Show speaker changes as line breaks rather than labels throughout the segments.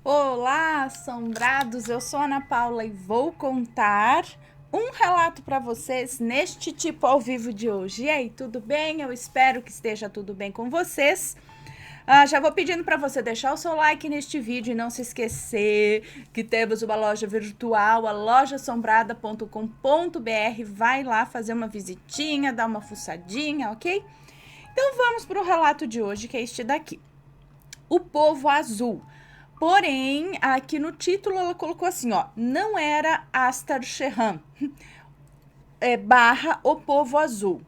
Olá, assombrados! Eu sou a Ana Paula e vou contar um relato para vocês neste tipo ao vivo de hoje. E aí, tudo bem? Eu espero que esteja tudo bem com vocês. Já vou pedindo para você deixar o seu like neste vídeo e não se esquecer que temos uma loja virtual, a lojaassombrada.com.br. Vai lá fazer uma visitinha, dar uma fuçadinha, ok? Então vamos para o relato de hoje, que é este daqui. O Povo Azul. Porém, aqui no título ela colocou assim, ó, não era Astar Shehan, barra o Povo Azul.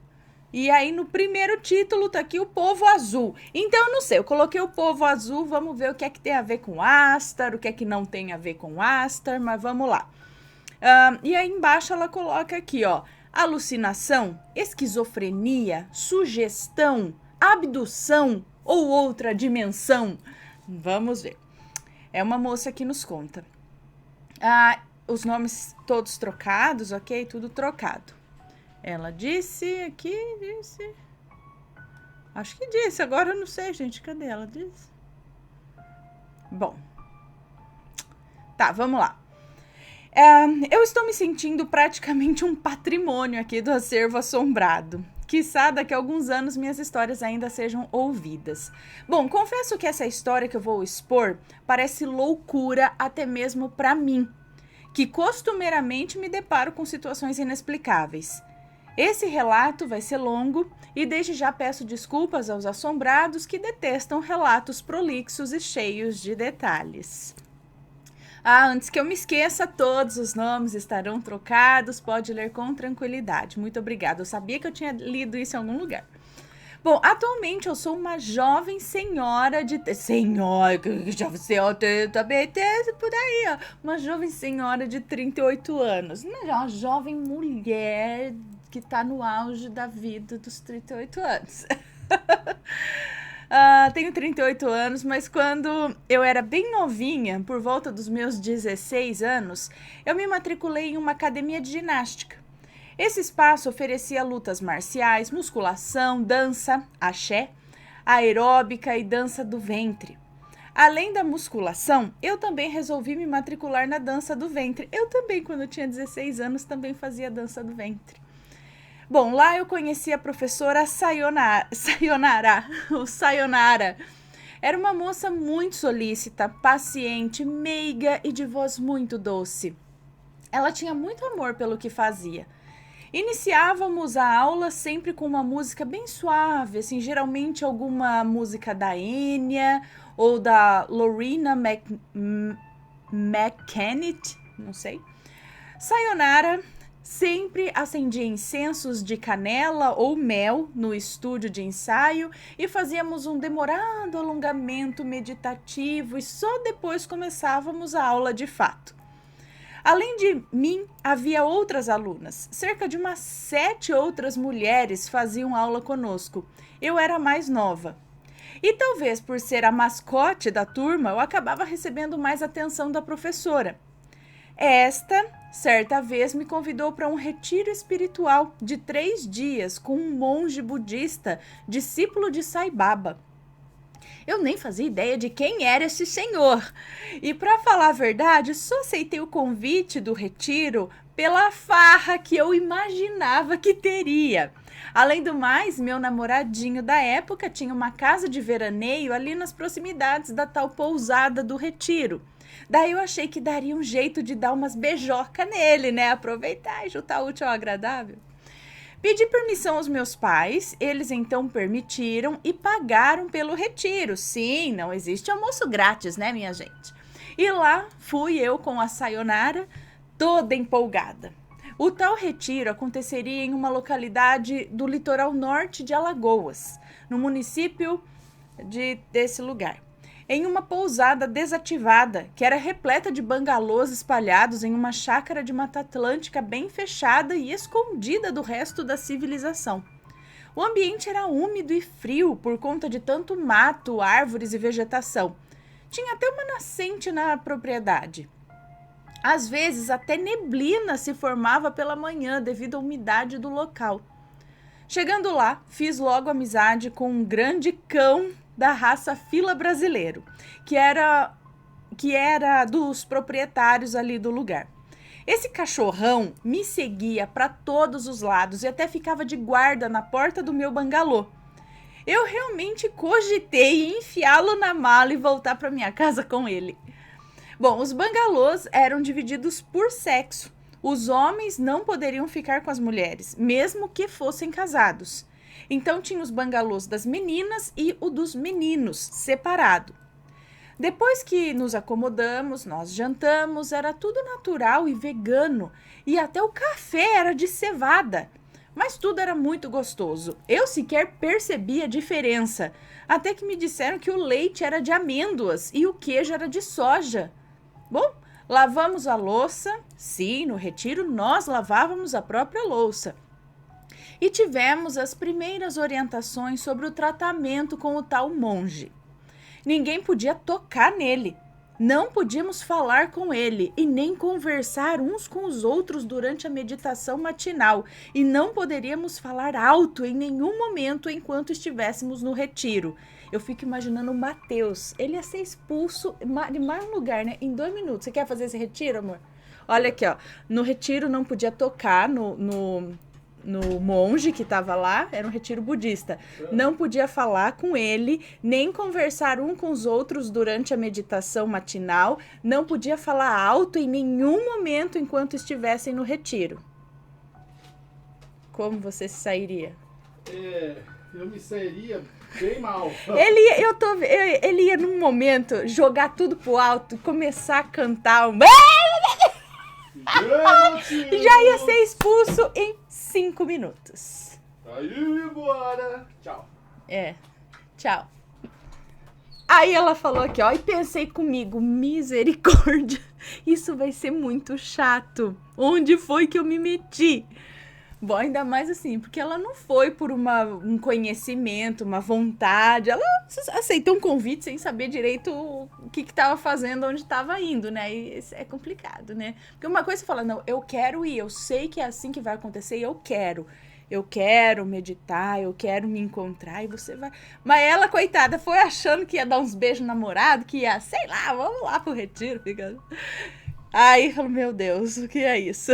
E aí no primeiro título tá aqui o Povo Azul. Então eu não sei, eu coloquei o Povo Azul, vamos ver o que é que tem a ver com Astar, o que é que não tem a ver com Astar, mas vamos lá. E aí embaixo ela coloca aqui, ó, alucinação, esquizofrenia, sugestão, abdução ou outra dimensão. Vamos ver. É uma moça que nos conta. Os nomes todos trocados, ok? Tudo trocado. Ela disse aqui, disse... Acho que disse, agora eu não sei, gente. Cadê ela? Disse? Bom. Tá, vamos lá. Eu estou me sentindo praticamente um patrimônio aqui do acervo assombrado. Quiçá daqui a alguns anos minhas histórias ainda sejam ouvidas. Bom, confesso que essa história que eu vou expor parece loucura até mesmo para mim, que costumeiramente me deparo com situações inexplicáveis. Esse relato vai ser longo e desde já peço desculpas aos assombrados que detestam relatos prolixos e cheios de detalhes. Antes que eu me esqueça, todos os nomes estarão trocados, pode ler com tranquilidade. Muito obrigada, eu sabia que eu tinha lido isso em algum lugar. Bom, atualmente eu sou uma jovem senhora de... Senhora, já você também tem por aí, ó. Uma jovem senhora de 38 anos. Uma jovem mulher que tá no auge da vida dos 38 anos. Tenho 38 anos, mas quando eu era bem novinha, por volta dos meus 16 anos, eu me matriculei em uma academia de ginástica. Esse espaço oferecia lutas marciais, musculação, dança, axé, aeróbica e dança do ventre. Além da musculação, eu também resolvi me matricular na dança do ventre. Eu também, quando eu tinha 16 anos, também fazia dança do ventre. Bom, lá eu conheci a professora Sayonara. Era uma moça muito solícita, paciente, meiga e de voz muito doce. Ela tinha muito amor pelo que fazia. Iniciávamos a aula sempre com uma música bem suave, assim, geralmente alguma música da Enya ou da Lorena McKennitt, não sei. Sayonara sempre acendia incensos de canela ou mel no estúdio de ensaio e fazíamos um demorado alongamento meditativo e só depois começávamos a aula de fato. Além de mim, havia outras alunas. Cerca de umas 7 outras mulheres faziam aula conosco. Eu era a mais nova. E talvez por ser a mascote da turma, eu acabava recebendo mais atenção da professora. Esta, certa vez, me convidou para um retiro espiritual de 3 dias com um monge budista, discípulo de Sai Baba. Eu nem fazia ideia de quem era esse senhor. E para falar a verdade, só aceitei o convite do retiro pela farra que eu imaginava que teria. Além do mais, meu namoradinho da época tinha uma casa de veraneio ali nas proximidades da tal pousada do retiro. Daí eu achei que daria um jeito de dar umas beijoca nele, né? Aproveitar e juntar útil ao agradável. Pedi permissão aos meus pais, eles então permitiram e pagaram pelo retiro. Sim, não existe almoço grátis, né, minha gente? E lá fui eu com a Sayonara, toda empolgada. O tal retiro aconteceria em uma localidade do litoral norte de Alagoas, no município desse lugar, em uma pousada desativada, que era repleta de bangalôs espalhados em uma chácara de Mata Atlântica bem fechada e escondida do resto da civilização. O ambiente era úmido e frio por conta de tanto mato, árvores e vegetação. Tinha até uma nascente na propriedade. Às vezes, até neblina se formava pela manhã devido à umidade do local. Chegando lá, fiz logo amizade com um grande cão da raça fila brasileiro, que era dos proprietários ali do lugar. Esse cachorrão me seguia para todos os lados e até ficava de guarda na porta do meu bangalô. Eu realmente cogitei enfiá-lo na mala e voltar para minha casa com ele. Bom, os bangalôs eram divididos por sexo. Os homens não poderiam ficar com as mulheres, mesmo que fossem casados. Então tinha os bangalôs das meninas e o dos meninos, separado. Depois que nos acomodamos, nós jantamos, era tudo natural e vegano, e até o café era de cevada. Mas tudo era muito gostoso. Eu sequer percebi a diferença, até que me disseram que o leite era de amêndoas e o queijo era de soja. Bom, lavamos a louça. Sim, no retiro nós lavávamos a própria louça. E tivemos as primeiras orientações sobre o tratamento com o tal monge. Ninguém podia tocar nele. Não podíamos falar com ele e nem conversar uns com os outros durante a meditação matinal. E não poderíamos falar alto em nenhum momento enquanto estivéssemos no retiro. Eu fico imaginando o Mateus. Ele ia ser expulso de mais um lugar, né? Em 2 minutos. Você quer fazer esse retiro, amor? Olha aqui, ó. No retiro não podia tocar no monge que estava lá, era um retiro budista. Não podia falar com ele, nem conversar um com os outros durante a meditação matinal. Não podia falar alto em nenhum momento enquanto estivessem no retiro. Como você se sairia?
Eu me sairia bem mal.
Ele ia num momento jogar tudo pro alto e começar a cantar já ia ser expulso em 5 minutos.
Aí, bora. Tchau.
Tchau. Aí ela falou aqui, ó, e pensei comigo, misericórdia, isso vai ser muito chato. Onde foi que eu me meti? Bom, ainda mais assim, porque ela não foi por um conhecimento, uma vontade. Ela aceitou um convite sem saber direito o que estava fazendo, onde estava indo, né? E é complicado, né? Porque uma coisa você fala, não, eu quero ir, eu sei que é assim que vai acontecer e eu quero meditar, eu quero me encontrar e você vai... Mas ela, coitada, foi achando que ia dar uns beijos no namorado, que ia, sei lá, vamos lá pro retiro. Aí, meu Deus, o que é isso?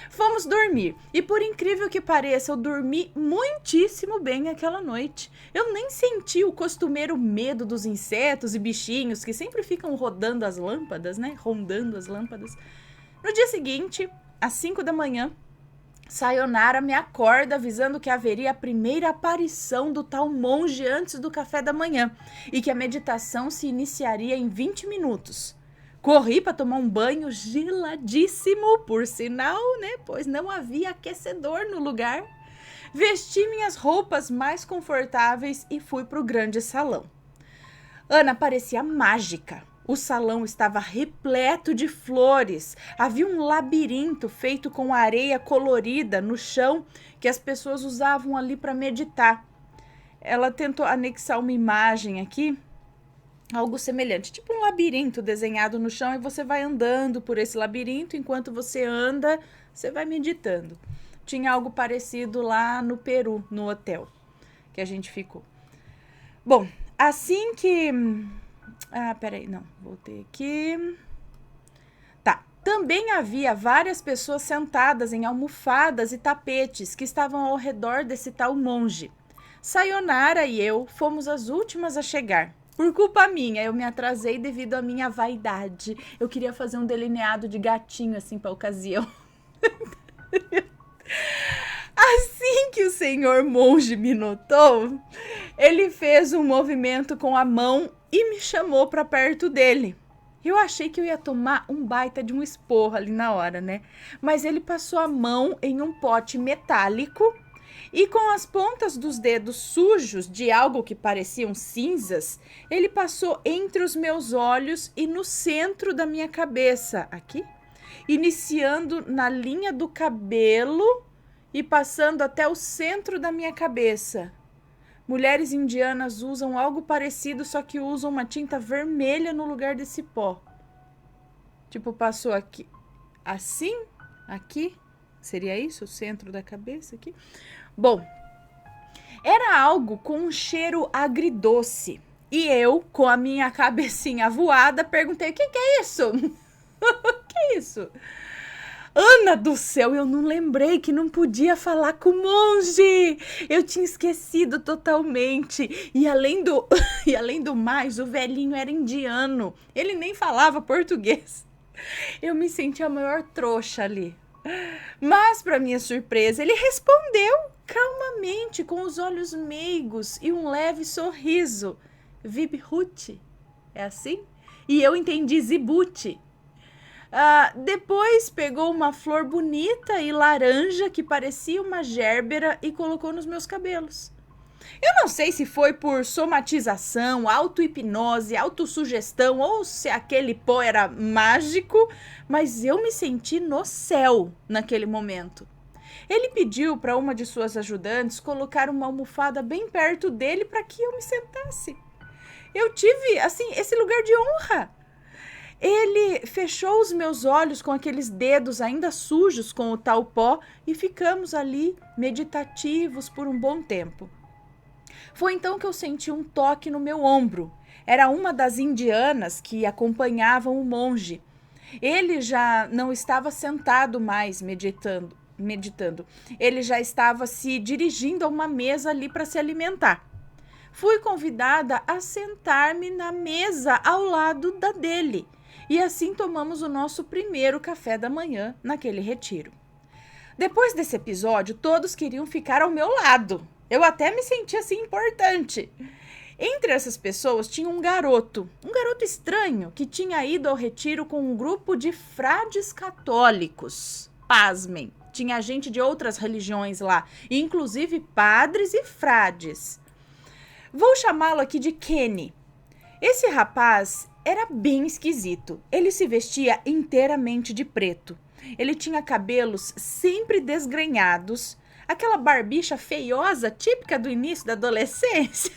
Fomos dormir. E por incrível que pareça, eu dormi muitíssimo bem aquela noite. Eu nem senti o costumeiro medo dos insetos e bichinhos que sempre ficam rodando as lâmpadas, né? Rondando as lâmpadas. No dia seguinte, às 5 da manhã, Sayonara me acorda avisando que haveria a primeira aparição do tal monge antes do café da manhã e que a meditação se iniciaria em 20 minutos. Corri para tomar um banho geladíssimo, por sinal, né? Pois não havia aquecedor no lugar. Vesti minhas roupas mais confortáveis e fui para o grande salão. Ana parecia mágica. O salão estava repleto de flores. Havia um labirinto feito com areia colorida no chão que as pessoas usavam ali para meditar. Ela tentou anexar uma imagem aqui. Algo semelhante, tipo um labirinto desenhado no chão e você vai andando por esse labirinto. Enquanto você anda, você vai meditando. Tinha algo parecido lá no Peru, no hotel que a gente ficou. Bom, assim que... peraí, não, voltei aqui. Tá, também havia várias pessoas sentadas em almofadas e tapetes que estavam ao redor desse tal monge. Sayonara e eu fomos as últimas a chegar. Por culpa minha, eu me atrasei devido à minha vaidade. Eu queria fazer um delineado de gatinho, assim, pra ocasião. Assim que o senhor monge me notou, ele fez um movimento com a mão e me chamou pra perto dele. Eu achei que eu ia tomar um baita de um esporro ali na hora, né? Mas ele passou a mão em um pote metálico e com as pontas dos dedos sujos de algo que pareciam cinzas, ele passou entre os meus olhos e no centro da minha cabeça, aqui, iniciando na linha do cabelo e passando até o centro da minha cabeça. Mulheres indianas usam algo parecido, só que usam uma tinta vermelha no lugar desse pó. Tipo, passou aqui, assim, aqui, seria isso, o centro da cabeça aqui? Bom, era algo com um cheiro agridoce. E eu, com a minha cabecinha voada, perguntei: o que é isso? O que é isso? Ana do céu, eu não lembrei que não podia falar com o monge. Eu tinha esquecido totalmente. E além do mais, o velhinho era indiano. Ele nem falava português. Eu me senti a maior trouxa ali. Mas, para minha surpresa, ele respondeu calmamente, com os olhos meigos e um leve sorriso. Vibhuti. É assim? E eu entendi Zibuti. Depois pegou uma flor bonita e laranja que parecia uma gérbera e colocou nos meus cabelos. Eu não sei se foi por somatização, auto-hipnose, autossugestão ou se aquele pó era mágico, mas eu me senti no céu naquele momento. Ele pediu para uma de suas ajudantes colocar uma almofada bem perto dele para que eu me sentasse. Eu tive, assim, esse lugar de honra. Ele fechou os meus olhos com aqueles dedos ainda sujos com o tal pó e ficamos ali meditativos por um bom tempo. Foi então que eu senti um toque no meu ombro. Era uma das indianas que acompanhavam o monge. Ele já não estava sentado mais meditando. Ele já estava se dirigindo a uma mesa ali para se alimentar. Fui convidada a sentar-me na mesa ao lado da dele. E assim tomamos o nosso primeiro café da manhã naquele retiro. Depois desse episódio, todos queriam ficar ao meu lado. Eu até me senti assim importante. Entre essas pessoas tinha um garoto estranho, que tinha ido ao retiro com um grupo de frades católicos. Pasmem, tinha gente de outras religiões lá, inclusive padres e frades. Vou chamá-lo aqui de Kenny. Esse rapaz era bem esquisito. Ele se vestia inteiramente de preto. Ele tinha cabelos sempre desgrenhados, aquela barbicha feiosa típica do início da adolescência.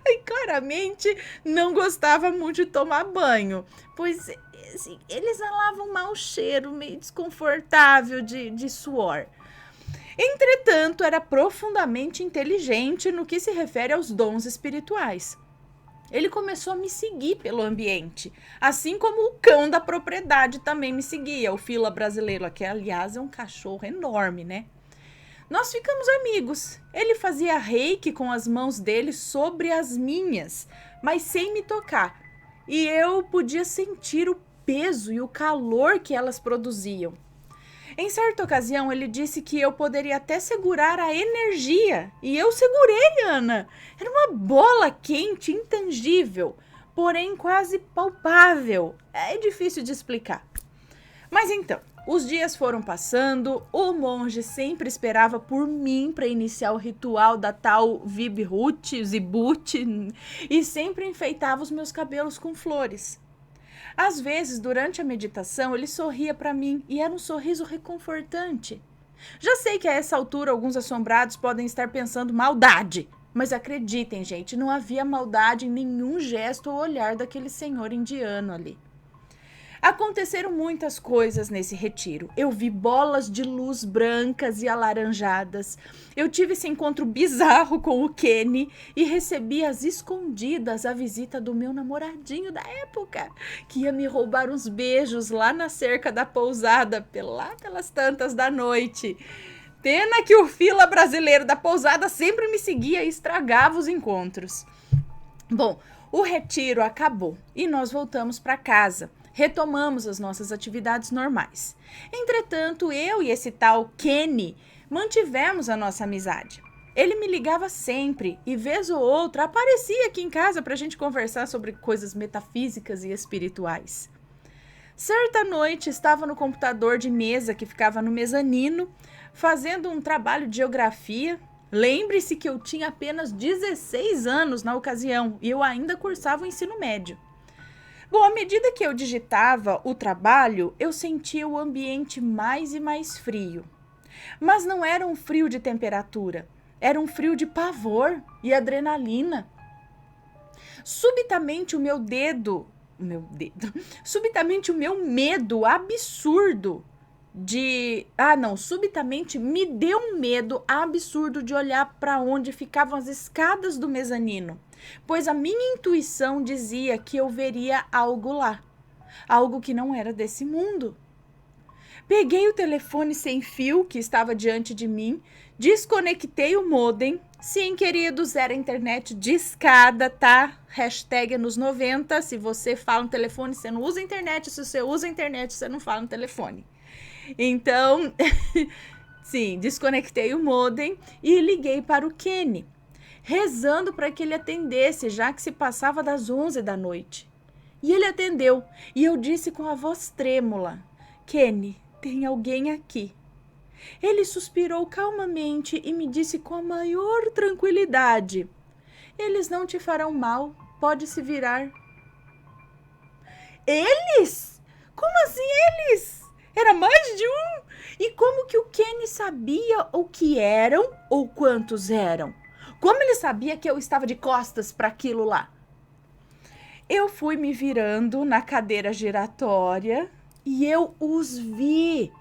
E claramente não gostava muito de tomar banho, pois assim, ele exalava um mau cheiro meio desconfortável de suor. Entretanto, era profundamente inteligente no que se refere aos dons espirituais. Ele começou a me seguir pelo ambiente, assim como o cão da propriedade também me seguia, o fila brasileiro, que aliás é um cachorro enorme, né? Nós ficamos amigos. Ele fazia reiki com as mãos dele sobre as minhas, mas sem me tocar. E eu podia sentir o peso e o calor que elas produziam. Em certa ocasião, ele disse que eu poderia até segurar a energia. E eu segurei, Ana. Era uma bola quente, intangível, porém quase palpável. É difícil de explicar. Mas então, os dias foram passando, o monge sempre esperava por mim para iniciar o ritual da tal Vibhuti, Zibuti, e sempre enfeitava os meus cabelos com flores. Às vezes, durante a meditação, ele sorria para mim e era um sorriso reconfortante. Já sei que a essa altura alguns assombrados podem estar pensando maldade, mas acreditem, gente, não havia maldade em nenhum gesto ou olhar daquele senhor indiano ali. Aconteceram muitas coisas nesse retiro. Eu vi bolas de luz brancas e alaranjadas. Eu tive esse encontro bizarro com o Kenny e recebi às escondidas a visita do meu namoradinho da época, que ia me roubar uns beijos lá na cerca da pousada, lá pelas tantas da noite. Pena que o fila brasileiro da pousada sempre me seguia e estragava os encontros. Bom, o retiro acabou e nós voltamos para casa. Retomamos as nossas atividades normais. Entretanto, eu e esse tal Kenny mantivemos a nossa amizade. Ele me ligava sempre e, vez ou outra, aparecia aqui em casa para a gente conversar sobre coisas metafísicas e espirituais. Certa noite, estava no computador de mesa que ficava no mezanino, fazendo um trabalho de geografia. Lembre-se que eu tinha apenas 16 anos na ocasião e eu ainda cursava o ensino médio. Bom, à medida que eu digitava o trabalho, eu sentia o ambiente mais e mais frio. Mas não era um frio de temperatura, era um frio de pavor e adrenalina. Subitamente o meu medo absurdo subitamente me deu um medo absurdo de olhar para onde ficavam as escadas do mezanino, pois a minha intuição dizia que eu veria algo lá, algo que não era desse mundo. Peguei o telefone sem fio que estava diante de mim, desconectei o modem. Sim, queridos, era internet de escada, tá? Hashtag anos 90, se você fala no telefone, você não usa internet, se você usa internet, você não fala no telefone. Então, sim, desconectei o modem e liguei para o Kenny, rezando para que ele atendesse, já que se passava das 11 da noite. E ele atendeu, e eu disse com a voz trêmula: Kenny, tem alguém aqui. Ele suspirou calmamente e me disse com a maior tranquilidade: eles não te farão mal, pode se virar. Eles? Como assim eles? Era mais de um? E como que o Kenny sabia o que eram ou quantos eram? Como ele sabia que eu estava de costas para aquilo lá? Eu fui me virando na cadeira giratória e eu os vi.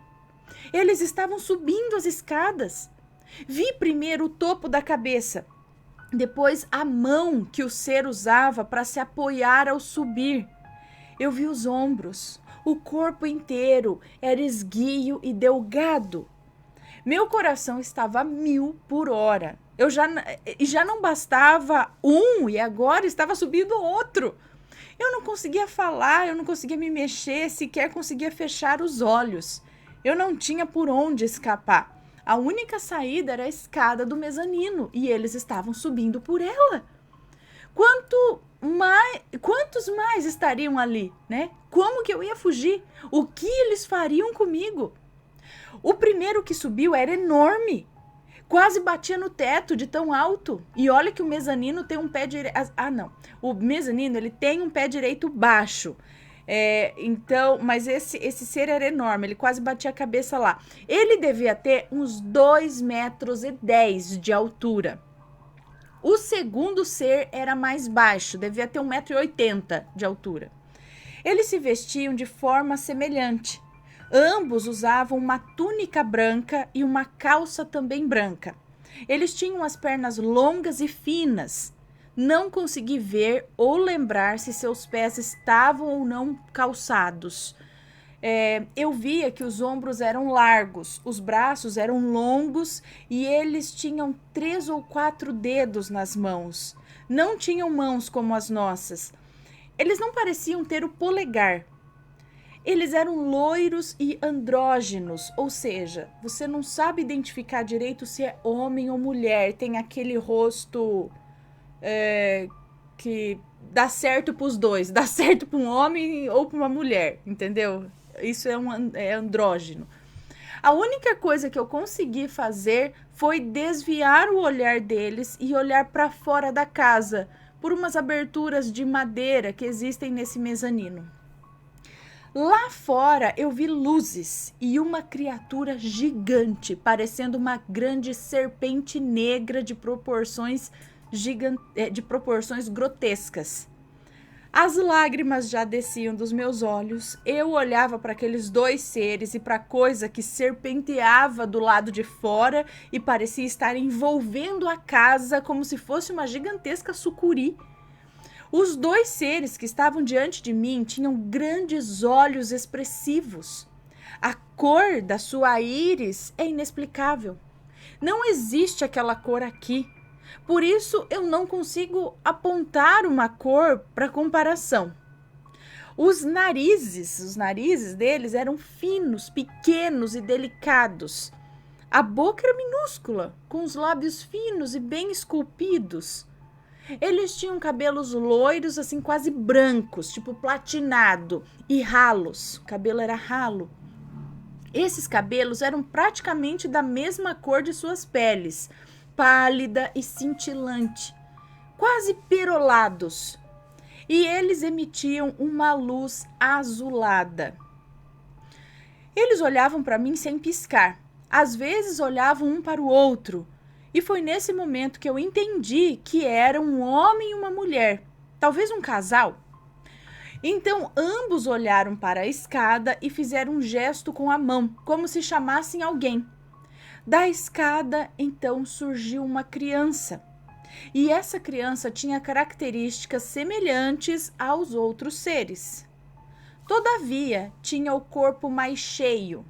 Eles estavam subindo as escadas. Vi primeiro o topo da cabeça, depois a mão que o ser usava para se apoiar ao subir. Eu vi os ombros, o corpo inteiro era esguio e delgado. Meu coração estava a 1000 por hora. Já não bastava um e agora estava subindo outro. Eu não conseguia falar, eu não conseguia me mexer, sequer conseguia fechar os olhos. Eu não tinha por onde escapar. A única saída era a escada do mezanino e eles estavam subindo por ela. Quantos mais estariam ali, né? Como que eu ia fugir? O que eles fariam comigo? O primeiro que subiu era enorme. Quase batia no teto de tão alto. E olha que o mezanino tem um pé direito... O mezanino, ele tem um pé direito baixo. Mas esse ser era enorme. Ele quase batia a cabeça lá. Ele devia ter uns 2,10 metros de altura. O segundo ser era mais baixo. Devia ter 1,80 m de altura. Eles se vestiam de forma semelhante. Ambos usavam uma túnica branca e uma calça também branca. Eles tinham as pernas longas e finas. Não consegui ver ou lembrar se seus pés estavam ou não calçados. Eu via que os ombros eram largos, os braços eram longos e eles tinham 3 ou 4 dedos nas mãos. Não tinham mãos como as nossas. Eles não pareciam ter o polegar. Eles eram loiros e andrógenos, ou seja, você não sabe identificar direito se é homem ou mulher. Tem aquele rosto que dá certo para os dois, dá certo para um homem ou para uma mulher, entendeu? Isso é andrógeno. A única coisa que eu consegui fazer foi desviar o olhar deles e olhar para fora da casa, por umas aberturas de madeira que existem nesse mezanino. Lá fora eu vi luzes e uma criatura gigante, parecendo uma grande serpente negra de proporções grotescas. As lágrimas já desciam dos meus olhos. Eu olhava para aqueles dois seres e para a coisa que serpenteava do lado de fora e parecia estar envolvendo a casa como se fosse uma gigantesca sucuri. Os dois seres que estavam diante de mim tinham grandes olhos expressivos. A cor da sua íris é inexplicável. Não existe aquela cor aqui. Por isso, eu não consigo apontar uma cor para comparação. Os narizes deles eram finos, pequenos e delicados. A boca era minúscula, com os lábios finos e bem esculpidos. Eles tinham cabelos loiros, assim, quase brancos, tipo platinado, e ralos. O cabelo era ralo. Esses cabelos eram praticamente da mesma cor de suas peles, pálida e cintilante, quase perolados. E eles emitiam uma luz azulada. Eles olhavam para mim sem piscar. Às vezes olhavam um para o outro. E foi nesse momento que eu entendi que era um homem e uma mulher, talvez um casal. Então ambos olharam para a escada e fizeram um gesto com a mão, como se chamassem alguém. Da escada, então, surgiu uma criança. E essa criança tinha características semelhantes aos outros seres. Todavia, tinha o corpo mais cheio,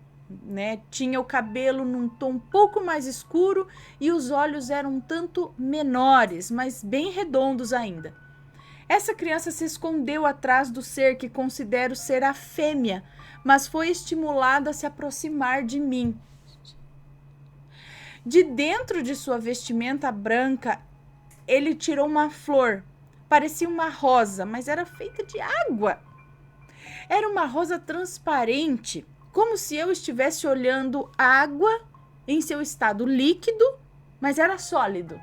né? Tinha o cabelo num tom um pouco mais escuro e os olhos eram um tanto menores, mas bem redondos ainda. Essa criança se escondeu atrás do ser que considero ser a fêmea, mas foi estimulada a se aproximar de mim. De dentro de sua vestimenta branca, ele tirou uma flor. Parecia uma rosa, mas era feita de água. Era uma rosa transparente, como se eu estivesse olhando água em seu estado líquido, mas era sólido.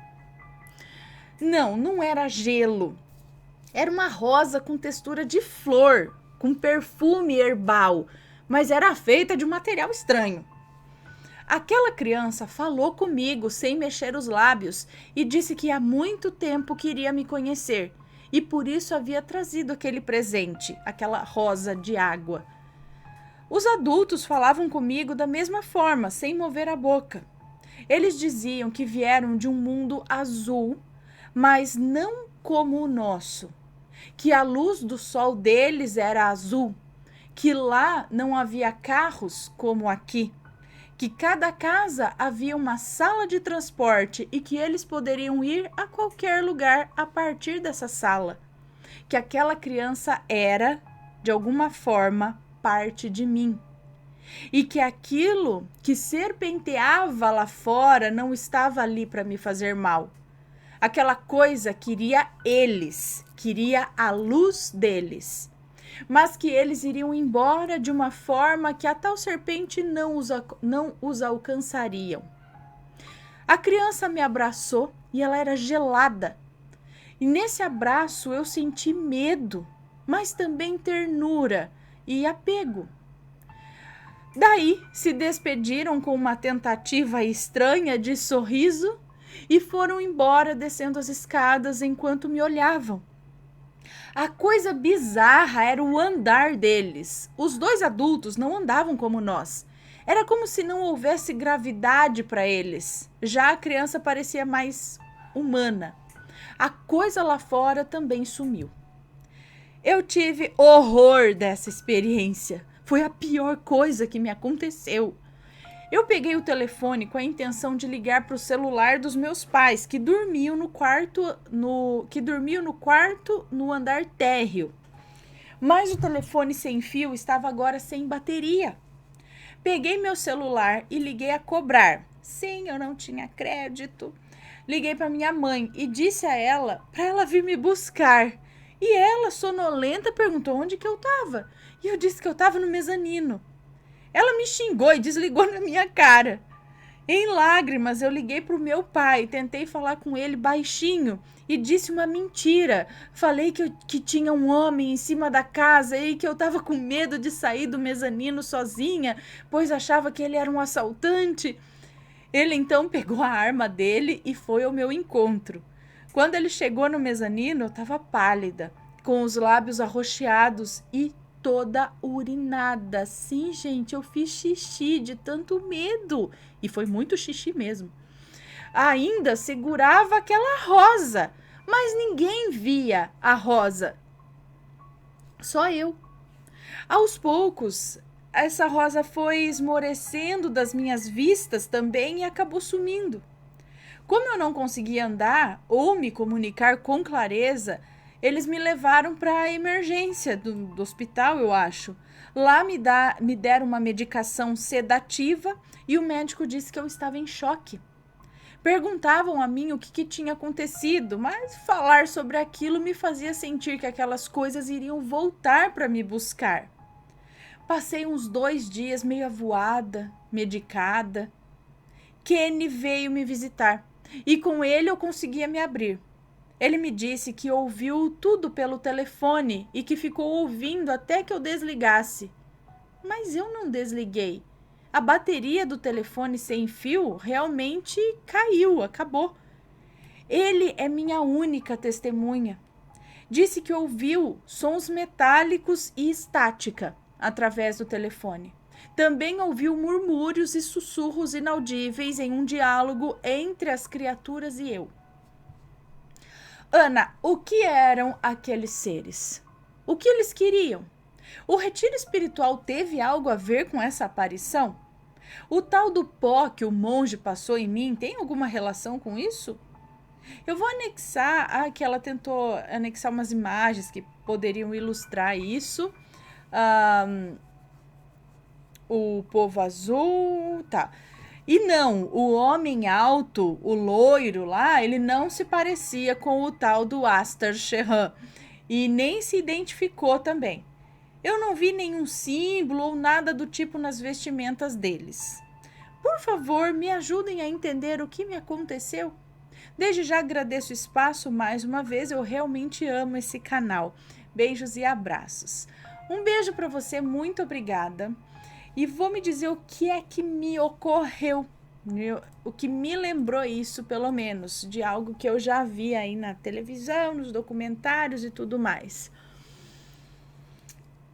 Não era gelo. Era uma rosa com textura de flor, com perfume herbal, mas era feita de um material estranho. Aquela criança falou comigo sem mexer os lábios e disse que há muito tempo queria me conhecer e por isso havia trazido aquele presente, aquela rosa de água. Os adultos falavam comigo da mesma forma, sem mover a boca. Eles diziam que vieram de um mundo azul, mas não como o nosso, que a luz do sol deles era azul, que lá não havia carros como aqui, que cada casa havia uma sala de transporte e que eles poderiam ir a qualquer lugar a partir dessa sala. Que aquela criança era, de alguma forma, parte de mim. E que aquilo que serpenteava lá fora não estava ali para me fazer mal. Aquela coisa queria eles, queria a luz deles. Mas que eles iriam embora de uma forma que a tal serpente não os alcançariam. A criança me abraçou e ela era gelada. E nesse abraço eu senti medo, mas também ternura e apego. Daí se despediram com uma tentativa estranha de sorriso e foram embora descendo as escadas enquanto me olhavam. A coisa bizarra era o andar deles. Os dois adultos não andavam como nós. Era como se não houvesse gravidade para eles. Já a criança parecia mais humana. A coisa lá fora também sumiu. Eu tive horror dessa experiência. Foi a pior coisa que me aconteceu. Eu peguei o telefone com a intenção de ligar para o celular dos meus pais, que dormiam no quarto no andar térreo. Mas o telefone sem fio estava agora sem bateria. Peguei meu celular e liguei a cobrar. Sim, eu não tinha crédito. Liguei para minha mãe e disse a ela para ela vir me buscar. E ela, sonolenta, perguntou onde que eu estava. E eu disse que eu estava no mezanino. Ela me xingou e desligou na minha cara. Em lágrimas, eu liguei para o meu pai, tentei falar com ele baixinho e disse uma mentira. Falei que tinha um homem em cima da casa e que eu estava com medo de sair do mezanino sozinha, pois achava que ele era um assaltante. Ele então pegou a arma dele e foi ao meu encontro. Quando ele chegou no mezanino, eu estava pálida, com os lábios arroxeados e toda urinada. Sim, gente, eu fiz xixi de tanto medo. E foi muito xixi mesmo. Ainda segurava aquela rosa, mas ninguém via a rosa. Só eu. Aos poucos, essa rosa foi esmorecendo das minhas vistas também e acabou sumindo. Como eu não conseguia andar ou me comunicar com clareza, eles me levaram para a emergência do hospital, eu acho. Lá me deram uma medicação sedativa e o médico disse que eu estava em choque. Perguntavam a mim o que tinha acontecido, mas falar sobre aquilo me fazia sentir que aquelas coisas iriam voltar para me buscar. Passei uns 2 dias meio avoada, medicada. Kenny veio me visitar e com ele eu conseguia me abrir. Ele me disse que ouviu tudo pelo telefone e que ficou ouvindo até que eu desligasse. Mas eu não desliguei. A bateria do telefone sem fio realmente caiu, acabou. Ele é minha única testemunha. Disse que ouviu sons metálicos e estática através do telefone. Também ouviu murmúrios e sussurros inaudíveis em um diálogo entre as criaturas e eu. Ana, o que eram aqueles seres? O que eles queriam? O retiro espiritual teve algo a ver com essa aparição? O tal do pó que o monge passou em mim tem alguma relação com isso? Eu vou anexar, que ela tentou anexar umas imagens que poderiam ilustrar isso. O povo azul, tá. E não, o homem alto, o loiro lá, ele não se parecia com o tal do Aster Sheran e nem se identificou também. Eu não vi nenhum símbolo ou nada do tipo nas vestimentas deles. Por favor, me ajudem a entender o que me aconteceu. Desde já agradeço o espaço mais uma vez, eu realmente amo esse canal. Beijos e abraços. Um beijo para você, muito obrigada. E vou me dizer o que é que me ocorreu, o que me lembrou isso, pelo menos, de algo que eu já vi aí na televisão, nos documentários e tudo mais.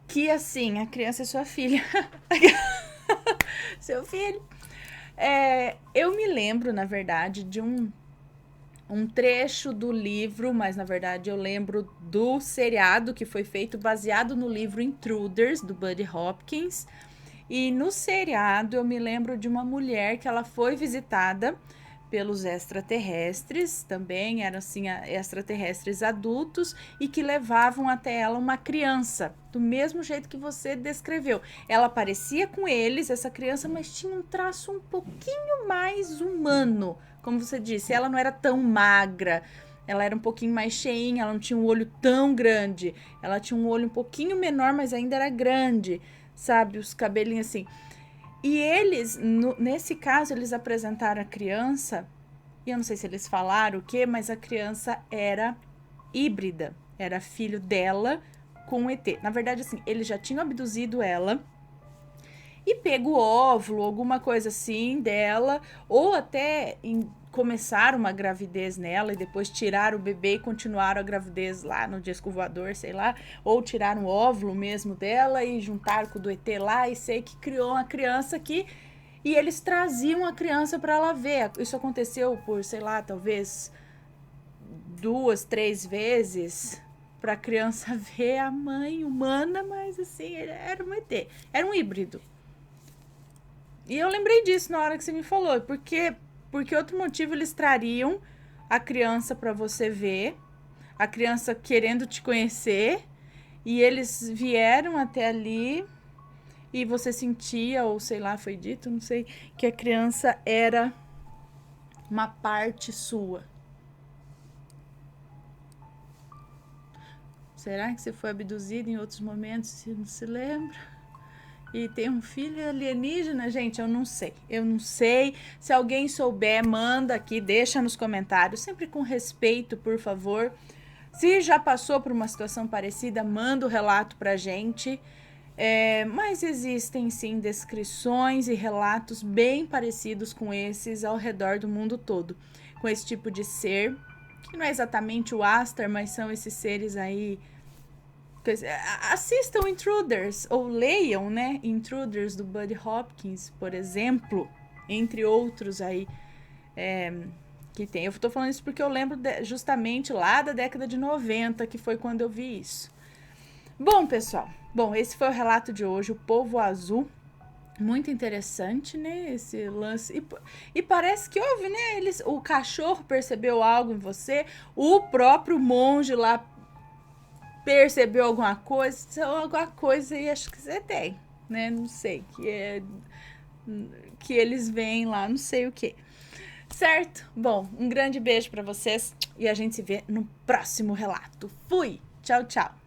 Que assim, a criança é sua filha. Seu filho. Eu me lembro, na verdade, de um trecho do livro, mas na verdade eu lembro do seriado que foi feito baseado no livro Intruders, do Buddy Hopkins. E no seriado eu me lembro de uma mulher que ela foi visitada pelos extraterrestres, também eram assim extraterrestres adultos, e que levavam até ela uma criança, do mesmo jeito que você descreveu. Ela parecia com eles, essa criança, mas tinha um traço um pouquinho mais humano, como você disse, ela não era tão magra, ela era um pouquinho mais cheinha, ela não tinha um olho tão grande, ela tinha um olho um pouquinho menor, mas ainda era grande, sabe, os cabelinhos assim. E eles, nesse caso, eles apresentaram a criança, e eu não sei se eles falaram o quê, mas a criança era híbrida, era filho dela com o ET. Na verdade, assim, eles já tinham abduzido ela e pego o óvulo, alguma coisa assim dela, ou até começaram uma gravidez nela e depois tiraram o bebê e continuaram a gravidez lá no disco voador, sei lá, ou tiraram o óvulo mesmo dela e juntaram com o do ET lá e sei que criou uma criança aqui e eles traziam a criança para ela ver. Isso aconteceu por, sei lá, talvez 2, 3 vezes para a criança ver a mãe humana, mas assim, era um ET, era um híbrido. E eu lembrei disso na hora que você me falou, porque outro motivo eles trariam a criança para você ver, a criança querendo te conhecer, e eles vieram até ali e você sentia, ou sei lá, foi dito, não sei, que a criança era uma parte sua. Será que você foi abduzido em outros momentos, você não se lembra? E tem um filho alienígena, gente, eu não sei. Eu não sei. Se alguém souber, manda aqui, deixa nos comentários, sempre com respeito, por favor. Se já passou por uma situação parecida, manda o relato pra gente. Mas existem sim descrições e relatos bem parecidos com esses ao redor do mundo todo. Com esse tipo de ser, que não é exatamente o Aster, mas são esses seres aí. Assistam Intruders, ou leiam, né, Intruders do Buddy Hopkins, por exemplo, entre outros aí que tem. Eu tô falando isso porque eu lembro justamente lá da década de 90, que foi quando eu vi isso. Bom, pessoal, esse foi o relato de hoje, o povo azul. Muito interessante, né, esse lance. E parece que houve, né, o cachorro percebeu algo em você, o próprio monge lá percebeu alguma coisa e acho que você tem, né? Não sei, que eles veem lá, não sei o que. Certo? Bom, um grande beijo para vocês e a gente se vê no próximo relato. Fui! Tchau, tchau!